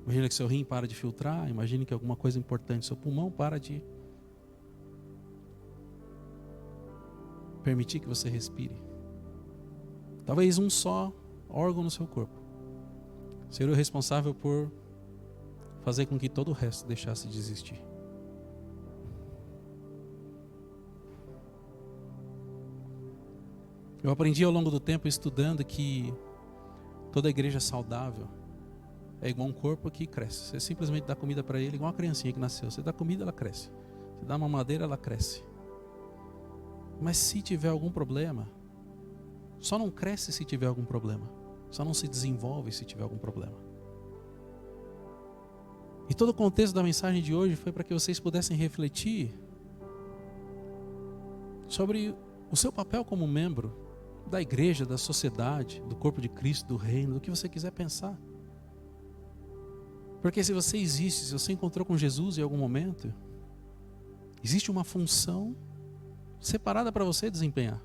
Imagina que seu rim para de filtrar, imagina que alguma coisa importante, seu pulmão para de permitir que você respire. Talvez um só órgão no seu corpo seria o responsável por fazer com que todo o resto deixasse de existir. Eu aprendi ao longo do tempo estudando que toda igreja saudável é igual um corpo que cresce. Você simplesmente dá comida para ele, igual uma criancinha que nasceu. Você dá comida, ela cresce. Você dá mamadeira, ela cresce. Mas se tiver algum problema, só não cresce se tiver algum problema. Só não se desenvolve se tiver algum problema. E todo o contexto da mensagem de hoje foi para que vocês pudessem refletir sobre o seu papel como membro da igreja, da sociedade, do corpo de Cristo, do reino, do que você quiser pensar. Porque se você existe, se você encontrou com Jesus em algum momento, existe uma função separada para você desempenhar.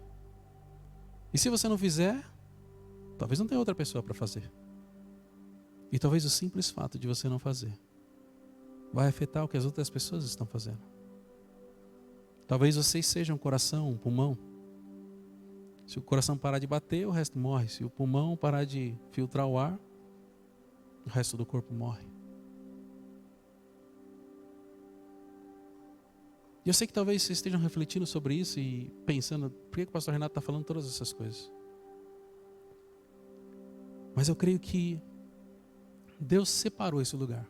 E se você não fizer, talvez não tenha outra pessoa para fazer. E talvez o simples fato de você não fazer vai afetar o que as outras pessoas estão fazendo. Talvez vocês sejam um coração, um pulmão. Se o coração parar de bater, o resto morre. Se o pulmão parar de filtrar o ar, o resto do corpo morre. E eu sei que talvez vocês estejam refletindo sobre isso e pensando, por que o pastor Renato está falando todas essas coisas? Mas eu creio que Deus separou esse lugar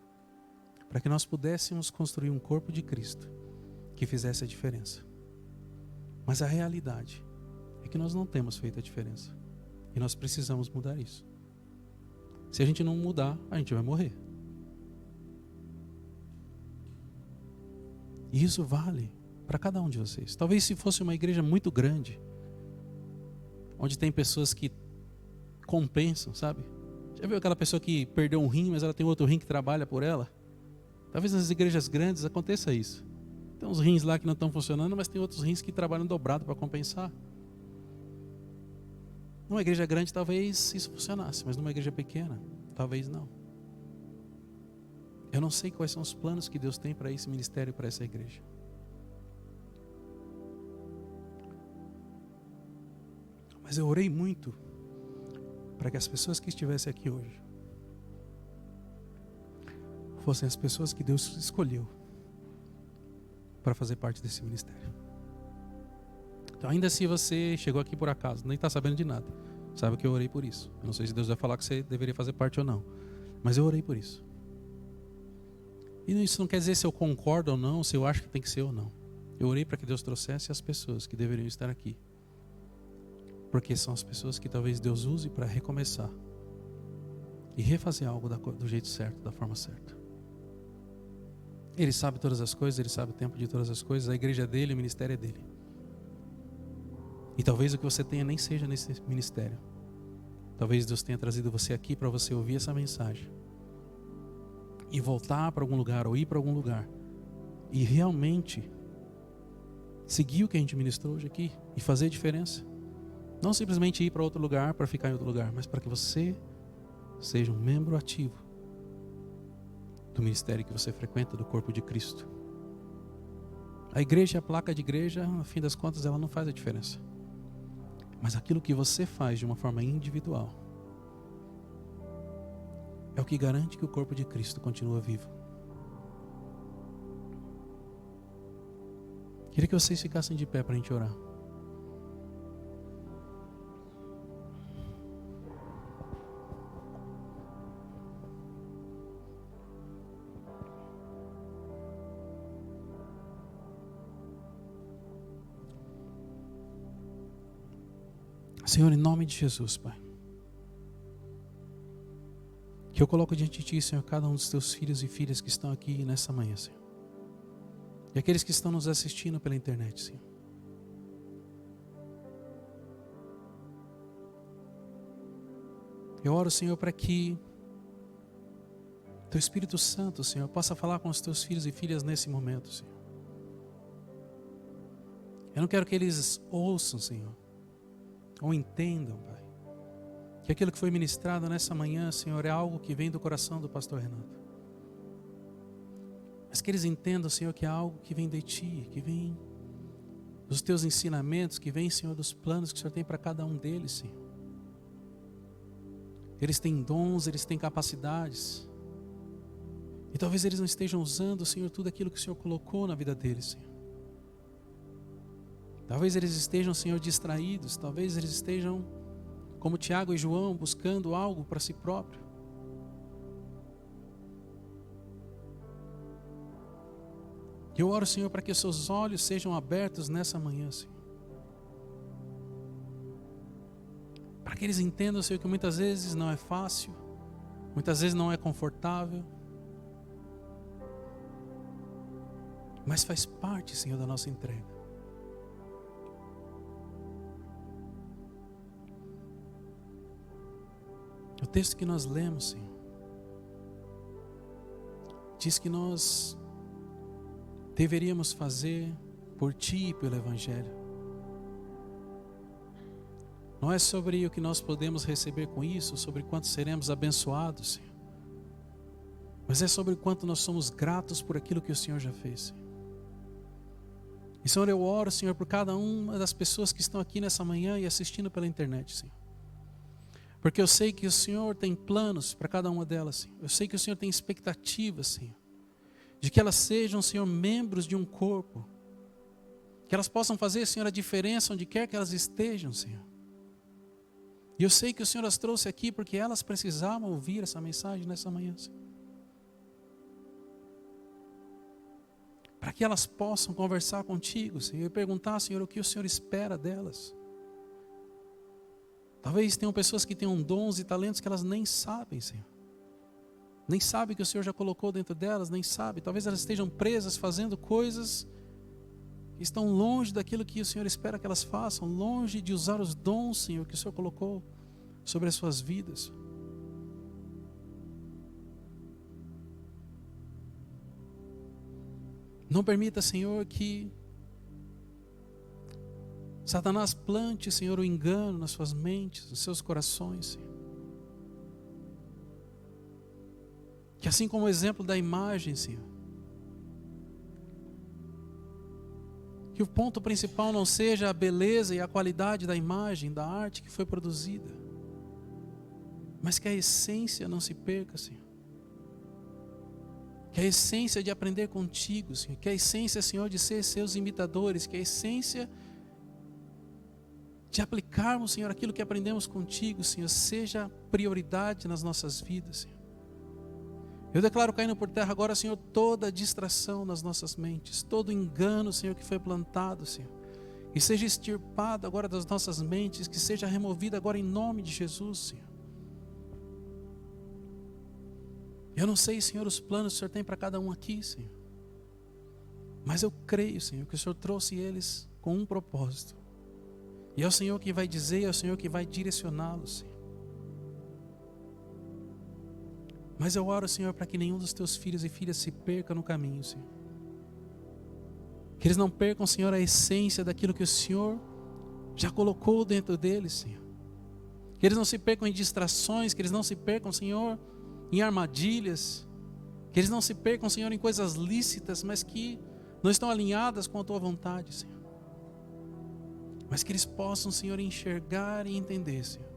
para que nós pudéssemos construir um corpo de Cristo que fizesse a diferença. Mas a realidade é que nós não temos feito a diferença. E nós precisamos mudar isso. Se a gente não mudar, a gente vai morrer. E isso vale para cada um de vocês. Talvez se fosse uma igreja muito grande, onde tem pessoas que compensam, sabe? Já viu aquela pessoa que perdeu um rim, mas ela tem outro rim que trabalha por ela? Talvez nas igrejas grandes aconteça isso. Tem uns rins lá que não estão funcionando, mas tem outros rins que trabalham dobrado para compensar. Numa igreja grande talvez isso funcionasse, mas numa igreja pequena, talvez não. Eu não sei quais são os planos que Deus tem para esse ministério, para essa igreja. Mas eu orei muito para que as pessoas que estivessem aqui hoje fossem as pessoas que Deus escolheu para fazer parte desse ministério. Então, ainda se você chegou aqui por acaso, nem está sabendo de nada, sabe que eu orei por isso. Eu não sei se Deus vai falar que você deveria fazer parte ou não, mas eu orei por isso. E isso não quer dizer se eu concordo ou não, se eu acho que tem que ser ou não. Eu orei para que Deus trouxesse as pessoas que deveriam estar aqui, porque são as pessoas que talvez Deus use para recomeçar e refazer algo do jeito certo, da forma certa. Ele sabe todas as coisas, Ele sabe o tempo de todas as coisas, a igreja é dele, o ministério é dele. E talvez o que você tenha nem seja nesse ministério. Talvez Deus tenha trazido você aqui para você ouvir essa mensagem e voltar para algum lugar, ou ir para algum lugar e realmente seguir o que a gente ministrou hoje aqui e fazer a diferença. Não simplesmente ir para outro lugar para ficar em outro lugar, mas para que você seja um membro ativo do ministério que você frequenta, do corpo de Cristo. A igreja, a placa de igreja, no fim das contas, ela não faz a diferença. Mas aquilo que você faz de uma forma individual é o que garante que o corpo de Cristo continua vivo. Queria que vocês ficassem de pé para a gente orar. Senhor, em nome de Jesus, Pai, que eu coloco diante de Ti, Senhor, cada um dos Teus filhos e filhas que estão aqui nessa manhã, Senhor, e aqueles que estão nos assistindo pela internet, Senhor. Eu oro, Senhor, para que Teu Espírito Santo, Senhor, possa falar com os Teus filhos e filhas nesse momento, Senhor. Eu não quero que eles ouçam, Senhor, ou entendam, Pai, que aquilo que foi ministrado nessa manhã, Senhor, é algo que vem do coração do pastor Renato. Mas que eles entendam, Senhor, que é algo que vem de Ti, que vem dos Teus ensinamentos, que vem, Senhor, dos planos que o Senhor tem para cada um deles, Senhor. Eles têm dons, eles têm capacidades. E talvez eles não estejam usando, Senhor, tudo aquilo que o Senhor colocou na vida deles, Senhor. Talvez eles estejam, Senhor, distraídos. Talvez eles estejam, como Tiago e João, buscando algo para si próprio. Eu oro, Senhor, para que os seus olhos sejam abertos nessa manhã, Senhor. Para que eles entendam, Senhor, que muitas vezes não é fácil, muitas vezes não é confortável, mas faz parte, Senhor, da nossa entrega. O texto que nós lemos, Senhor, diz que nós deveríamos fazer por Ti e pelo Evangelho. Não é sobre o que nós podemos receber com isso, sobre quanto seremos abençoados, Senhor, mas é sobre quanto nós somos gratos por aquilo que o Senhor já fez, Senhor. E, Senhor, eu oro, Senhor, por cada uma das pessoas que estão aqui nessa manhã e assistindo pela internet, Senhor. Porque eu sei que o Senhor tem planos para cada uma delas, Senhor. Eu sei que o Senhor tem expectativas, Senhor, de que elas sejam, Senhor, membros de um corpo. Que elas possam fazer, Senhor, a diferença onde quer que elas estejam, Senhor. E eu sei que o Senhor as trouxe aqui porque elas precisavam ouvir essa mensagem nessa manhã, Senhor. Para que elas possam conversar contigo, Senhor, e perguntar, Senhor, o que o Senhor espera delas. Talvez tenham pessoas que tenham dons e talentos que elas nem sabem, Senhor. Nem sabem que o Senhor já colocou dentro delas, nem sabem. Talvez elas estejam presas fazendo coisas que estão longe daquilo que o Senhor espera que elas façam, longe de usar os dons, Senhor, que o Senhor colocou sobre as suas vidas. Não permita, Senhor, que Satanás plante, Senhor, o engano nas suas mentes, nos seus corações, Senhor. Que assim como o exemplo da imagem, Senhor, que o ponto principal não seja a beleza e a qualidade da imagem, da arte que foi produzida, mas que a essência não se perca, Senhor. Que a essência de aprender contigo, Senhor, que a essência, Senhor, de ser seus imitadores, que a essência de aplicarmos, Senhor, aquilo que aprendemos contigo, Senhor, seja prioridade nas nossas vidas, Senhor. Eu declaro caindo por terra agora, Senhor, toda distração nas nossas mentes, todo engano, Senhor, que foi plantado, Senhor, e seja extirpado agora das nossas mentes, que seja removido agora em nome de Jesus, Senhor. Eu não sei, Senhor, os planos que o Senhor tem para cada um aqui, Senhor, mas eu creio, Senhor, que o Senhor trouxe eles com um propósito. E é o Senhor que vai dizer, é o Senhor que vai direcioná-los, Senhor. Mas eu oro, Senhor, para que nenhum dos teus filhos e filhas se perca no caminho, Senhor. Que eles não percam, Senhor, a essência daquilo que o Senhor já colocou dentro deles, Senhor. Que eles não se percam em distrações, que eles não se percam, Senhor, em armadilhas. Que eles não se percam, Senhor, em coisas lícitas, mas que não estão alinhadas com a tua vontade, Senhor. Mas que eles possam, Senhor, enxergar e entender, Senhor,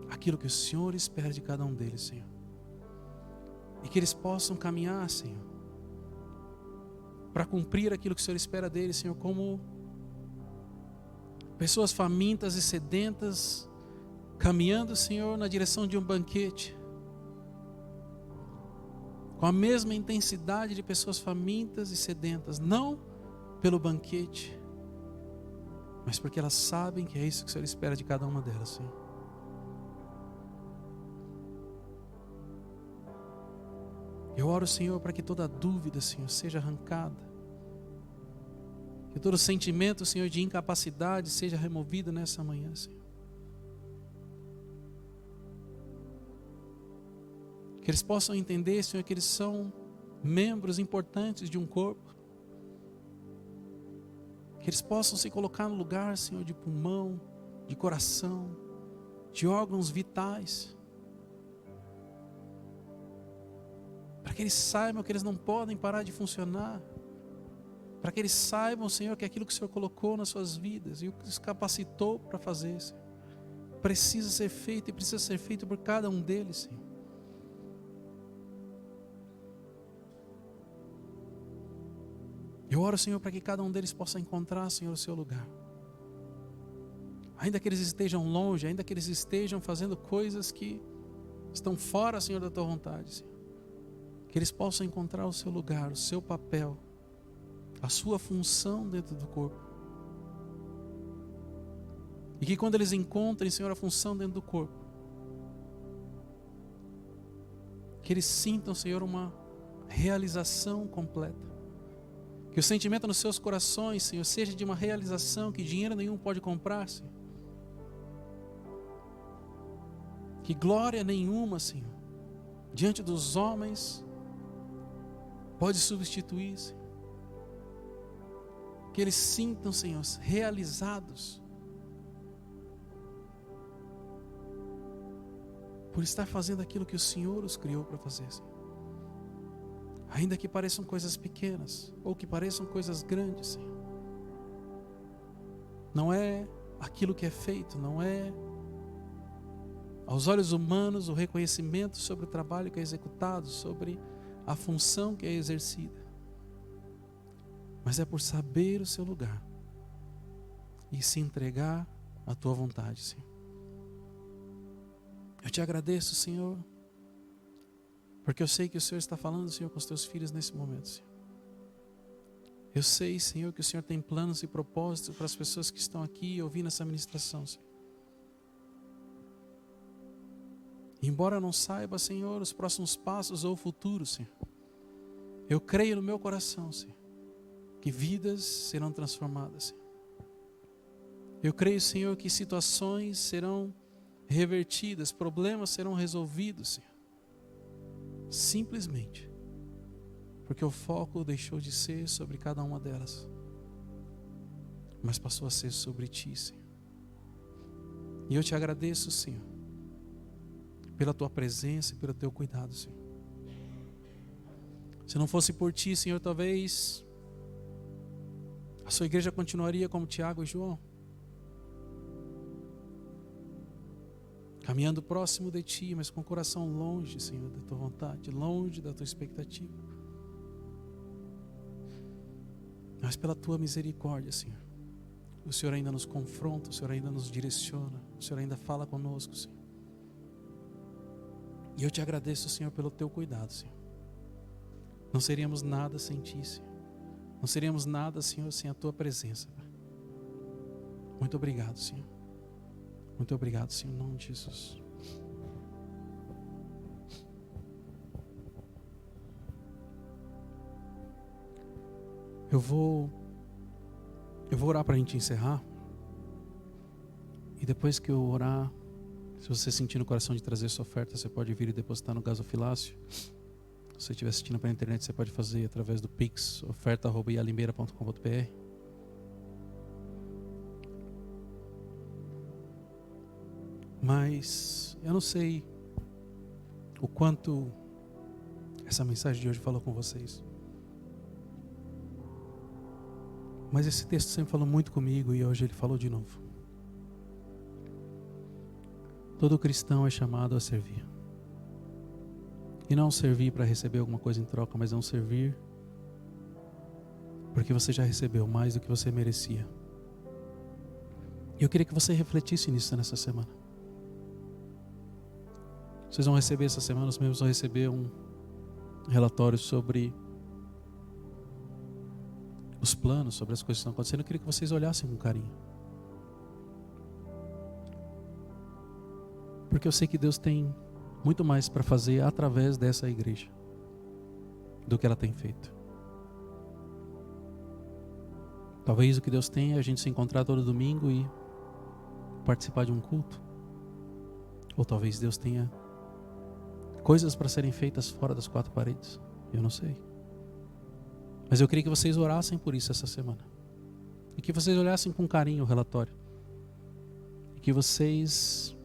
aquilo que o Senhor espera de cada um deles, Senhor. E que eles possam caminhar, Senhor, para cumprir aquilo que o Senhor espera deles, Senhor, como pessoas famintas e sedentas, caminhando, Senhor, na direção de um banquete, com a mesma intensidade de pessoas famintas e sedentas, não pelo banquete, mas porque elas sabem que é isso que o Senhor espera de cada uma delas, Senhor. Eu oro, Senhor, para que toda dúvida, Senhor, seja arrancada. Que todo sentimento, Senhor, de incapacidade seja removido nessa manhã, Senhor. Que eles possam entender, Senhor, que eles são membros importantes de um corpo. Que eles possam se colocar no lugar, Senhor, de pulmão, de coração, de órgãos vitais. Para que eles saibam que eles não podem parar de funcionar. Para que eles saibam, Senhor, que aquilo que o Senhor colocou nas suas vidas e o que os capacitou para fazer, Senhor, precisa ser feito e precisa ser feito por cada um deles, Senhor. Eu oro, Senhor, para que cada um deles possa encontrar, Senhor, o seu lugar. Ainda que eles estejam longe, ainda que eles estejam fazendo coisas que estão fora, Senhor, da tua vontade, Senhor. Que eles possam encontrar o seu lugar, o seu papel, a sua função dentro do corpo. E que quando eles encontrem, Senhor, a função dentro do corpo, que eles sintam, Senhor, uma realização completa. Que o sentimento nos seus corações, Senhor, seja de uma realização que dinheiro nenhum pode comprar, Senhor. Que glória nenhuma, Senhor, diante dos homens pode substituir, Senhor. Que eles sintam, Senhor, realizados por estar fazendo aquilo que o Senhor os criou para fazer, Senhor. Ainda que pareçam coisas pequenas, ou que pareçam coisas grandes, Senhor. Não é aquilo que é feito, não é aos olhos humanos o reconhecimento sobre o trabalho que é executado, sobre a função que é exercida. Mas é por saber o seu lugar e se entregar à tua vontade, Senhor. Eu te agradeço, Senhor, porque eu sei que o Senhor está falando, Senhor, com os teus filhos nesse momento, Senhor. Eu sei, Senhor, que o Senhor tem planos e propósitos para as pessoas que estão aqui ouvindo essa ministração, Senhor. E embora eu não saiba, Senhor, os próximos passos ou o futuro, Senhor, eu creio no meu coração, Senhor, que vidas serão transformadas, Senhor. Eu creio, Senhor, que situações serão revertidas, problemas serão resolvidos, Senhor. Simplesmente porque o foco deixou de ser sobre cada uma delas, mas passou a ser sobre Ti, Senhor. E eu te agradeço, Senhor, pela Tua presença e pelo Teu cuidado, Senhor. Se não fosse por Ti, Senhor, talvez a Sua igreja continuaria como Tiago e João, caminhando próximo de Ti, mas com o coração longe, Senhor, da Tua vontade, longe da Tua expectativa. Mas pela Tua misericórdia, Senhor, o Senhor ainda nos confronta, o Senhor ainda nos direciona, o Senhor ainda fala conosco, Senhor. E eu te agradeço, Senhor, pelo Teu cuidado, Senhor. Não seríamos nada sem Ti, Senhor. Não seríamos nada, Senhor, sem a Tua presença, Pai. Muito obrigado, Senhor. Muito obrigado, Senhor, em nome de Jesus. Eu vou orar para a gente encerrar. E depois que eu orar, se você sentir no coração de trazer sua oferta, você pode vir e depositar no gasofilácio. Se você estiver assistindo pela internet, você pode fazer através do Pix, oferta@ialimeira.com.br. Mas eu não sei o quanto essa mensagem de hoje falou com vocês. Mas esse texto sempre falou muito comigo e hoje ele falou de novo. Todo cristão é chamado a servir. E não servir para receber alguma coisa em troca, mas não servir porque você já recebeu mais do que você merecia. E eu queria que você refletisse nisso nessa semana. Vocês vão receber essa semana, os membros vão receber um relatório sobre os planos, sobre as coisas que estão acontecendo. Eu queria que vocês olhassem com carinho. Porque eu sei que Deus tem muito mais para fazer através dessa igreja do que ela tem feito. Talvez o que Deus tem é a gente se encontrar todo domingo e participar de um culto. Ou talvez Deus tenha Coisas para serem feitas fora das quatro paredes. Eu não sei. Mas eu queria que vocês orassem por isso essa semana. E que vocês olhassem com carinho o relatório. E que vocês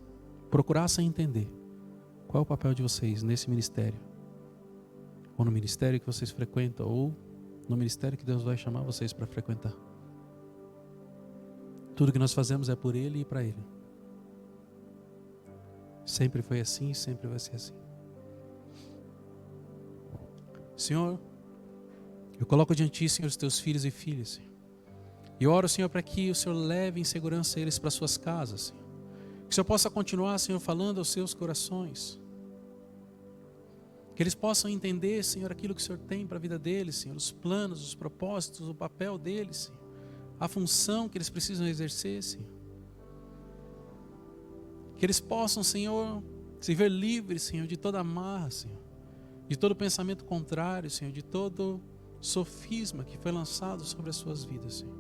procurassem entender qual é o papel de vocês nesse ministério. Ou no ministério que vocês frequentam, ou no ministério que Deus vai chamar vocês para frequentar. Tudo que nós fazemos é por Ele e para Ele. Sempre foi assim e sempre vai ser assim. Senhor, eu coloco diante de Ti, Senhor, os Teus filhos e filhas, Senhor. E oro, Senhor, para que o Senhor leve em segurança eles para suas casas, Senhor. Que o Senhor possa continuar, Senhor, falando aos seus corações. Que eles possam entender, Senhor, aquilo que o Senhor tem para a vida deles, Senhor. Os planos, os propósitos, o papel deles, Senhor. A função que eles precisam exercer, Senhor. Que eles possam, Senhor, se ver livres, Senhor, de toda amarra, Senhor. De todo pensamento contrário, Senhor. De todo sofisma que foi lançado sobre as suas vidas, Senhor.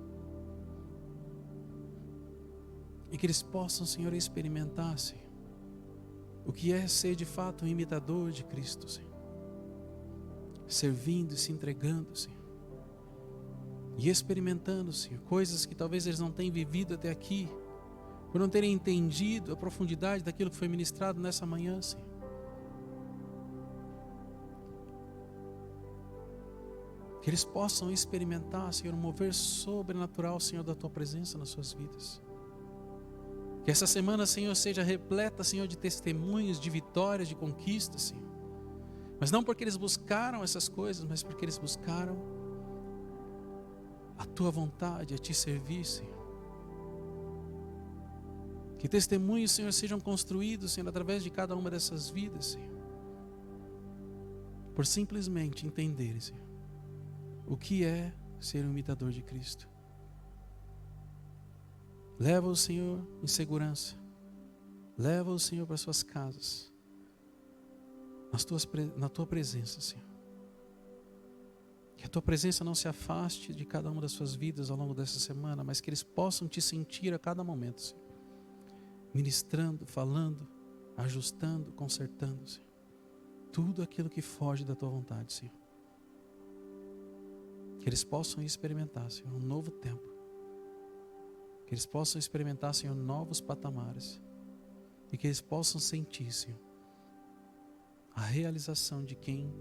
E que eles possam, Senhor, experimentar, Senhor, o que é ser de fato um imitador de Cristo, Senhor. Servindo e se entregando, Senhor. E experimentando, Senhor, coisas que talvez eles não tenham vivido até aqui, por não terem entendido a profundidade daquilo que foi ministrado nessa manhã, Senhor. Que eles possam experimentar, Senhor, um mover sobrenatural, Senhor, da Tua presença nas suas vidas. Que essa semana, Senhor, seja repleta, Senhor, de testemunhos, de vitórias, de conquistas, Senhor. Mas não porque eles buscaram essas coisas, mas porque eles buscaram a Tua vontade, a Te servir, Senhor. Que testemunhos, Senhor, sejam construídos, Senhor, através de cada uma dessas vidas, Senhor. Por simplesmente entenderem, Senhor, o que é ser um imitador de Cristo. Leva o Senhor em segurança. Leva o Senhor para suas casas. Na Tua presença, Senhor. Que a Tua presença não se afaste de cada uma das suas vidas ao longo dessa semana, mas que eles possam Te sentir a cada momento, Senhor. Ministrando, falando, ajustando, consertando, Senhor. Tudo aquilo que foge da Tua vontade, Senhor. Que eles possam experimentar, Senhor, um novo tempo. Que eles possam experimentar, Senhor, novos patamares. E que eles possam sentir, Senhor, a realização de quem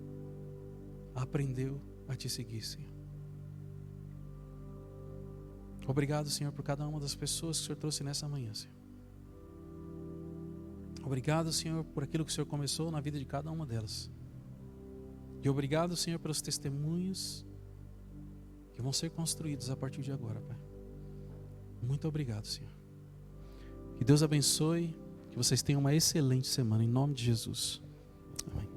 aprendeu a Te seguir, Senhor. Obrigado, Senhor, por cada uma das pessoas que o Senhor trouxe nessa manhã, Senhor. Obrigado, Senhor, por aquilo que o Senhor começou na vida de cada uma delas. E obrigado, Senhor, pelos testemunhos que vão ser construídos a partir de agora, Pai. Muito obrigado, Senhor. Que Deus abençoe, que vocês tenham uma excelente semana, em nome de Jesus. Amém.